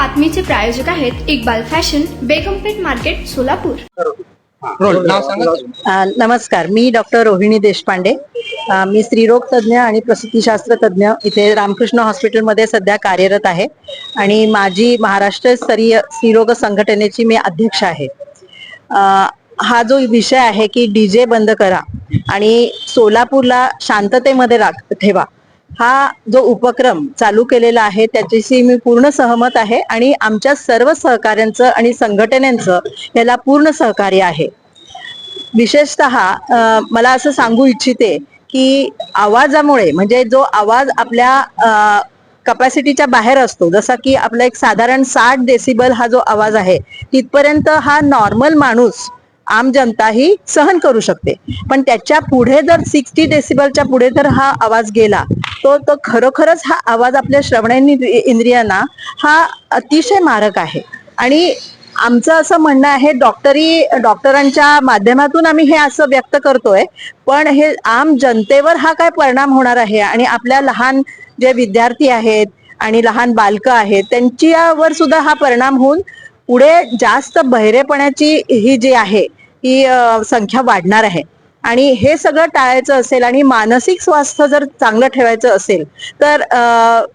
बातमीचे प्रायोजक आहेत Iqbal fashion, बेगमपेठ market, Solapur. नमस्कार, मी डॉक्टर रोहिणी देशपांडे। मी स्त्रीरोग तज्ञ आणि प्रसूतीशास्त्र तज्ञ इथे रामकृष्ण हॉस्पिटलमध्ये सध्या कार्यरत आहे आणि माझी महाराष्ट्र स्तरीय स्त्रीरोग संघटनेची मी अध्यक्ष आहे। हा जो विषय आहे की डीजे बंद करा आणि सोलापूरला शांततेमध्ये ठेवा, हा जो उपक्रम चालू केलेला आहे त्याच्याशी मी पूर्ण सहमत आहे आणि आमच्या सर्व सहकाऱ्यांचं आणि संघटनांचं याला पूर्ण सहकार्य आहे। विशेषतः मला असं सांगू इच्छिते की आवाजामुळे, म्हणजे जो आवाज आपल्या कपॅसिटीच्या बाहेर असतो, जसा की आपला एक साधारण 60 डेसिबल हा जो आवाज आहे तिथपर्यंत हा नॉर्मल माणूस, आम जनता ही सहन करू शकते, पण त्याच्या पुढे जर 60 डेसिबलच्या पुढे जर हा आवाज गेला तो खरोखरच हा आवाज आपल्या श्रवणेंद्रियांना हा अतिशय मारक आहे। आणि आमचं असं म्हणणं आहे, डॉक्टरांच्या माध्यमातून आम्ही हे असं व्यक्त करतोय, पण हे आम जनतेवर हा काय परिणाम होणार आहे आणि आपल्या लहान जे विद्यार्थी आहेत आणि लहान बालकं आहेत त्यांच्यावर सुद्धा हा परिणाम होऊन पुढे जास्त बहिरेपणाची ही जी आहे ही संख्या वाढणार आहे। आणि हे सगळं टाळायचं असेल आणि मानसिक स्वास्थ्य जर चांगलं ठेवायचं असेल तर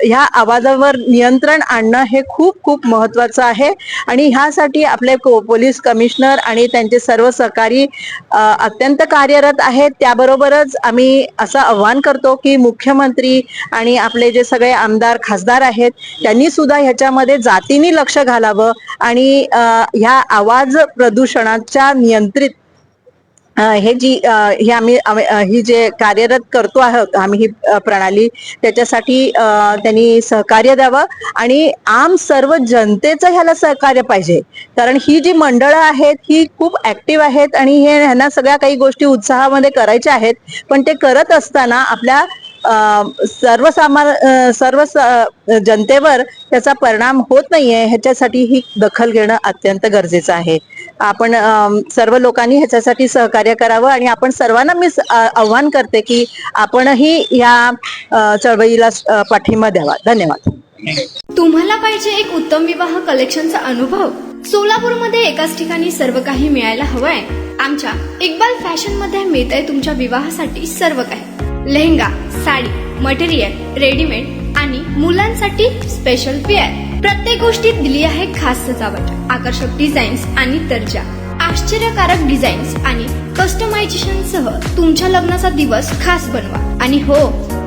ह्या आवाजावर नियंत्रण आणणं हे खूप खूप महत्वाचं आहे। आणि ह्यासाठी आपले पोलीस कमिशनर आणि त्यांचे सर्व सहकारी अत्यंत कार्यरत आहेत। त्याबरोबरच आम्ही असं आव्हान करतो की मुख्यमंत्री आणि आपले जे सगळे आमदार खासदार आहेत त्यांनी सुद्धा ह्याच्यामध्ये जातीने लक्ष घालावं आणि ह्या आवाज प्रदूषणाच्या नियंत्रित हे आम्ही ही जे कार्यरत करतो आहोत आम्ही ही प्रणाली, त्याच्यासाठी त्यांनी सहकार्य द्यावं आणि आम सर्व जनतेचं ह्याला सहकार्य पाहिजे, कारण ही जी मंडळं आहेत ही खूप ऍक्टिव्ह आहेत आणि ह्यांना सगळ्या काही गोष्टी उत्साहामध्ये करायच्या आहेत, पण ते करत असताना आपल्या सर्व जनतेवर त्याचा परिणाम होत नाहीये, ह्याच्यासाठी ही दखल घेणं अत्यंत गरजेचं आहे। आपण सर्व लोकांनी ह्याच्यासाठी सहकार्य करावं आणि आपण सर्वांना मी आव्हान करते की आपणही या चळवळीला पाठिंबा द्यावा। धन्यवाद। तुम्हाला पाहिजे एक उत्तम विवाह कलेक्शनचा अनुभव? सोलापूरमध्ये एकाच ठिकाणी सर्व काही मिळायला हवंय? आमच्या इक्बाल फॅशन मध्ये मिळतंय तुमच्या विवाहासाठी सर्व काही। लेहंगा, साडी, मटेरियल, रेडीमेड आणि मुलांसाठी स्पेशल वेअर, प्रत्येक गोष्टीत दिली आहे खास सजावट, आकर्षक डिझाईन्स आणि दर्जा, आश्चर्यकारक डिझाईन्स आणि कस्टमायझेशन सह तुमच्या लग्नाचा दिवस खास बनवा। आणि हो,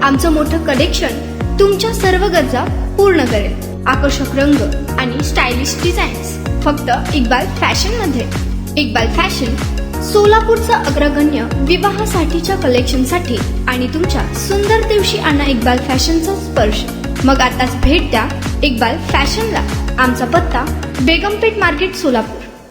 आमचं मोठं कलेक्शन तुमच्या सर्व गरजा पूर्ण करेल। आकर्षक रंग आणि स्टायलिश डिझाईन्स फक्त इक्बाल फॅशन मध्ये। इक्बाल फॅशन सोलापूरचं अग्रगण्य विवाहासाठीच्या कलेक्शनसाठी आणि तुमच्या सुंदर दिवशी आणा इक्बाल फॅशनचा स्पर्श। मग आताच भेट द्या इक्बाल फॅशनला। आमचा पत्ता बेगमपेठ मार्केट, सोलापूर।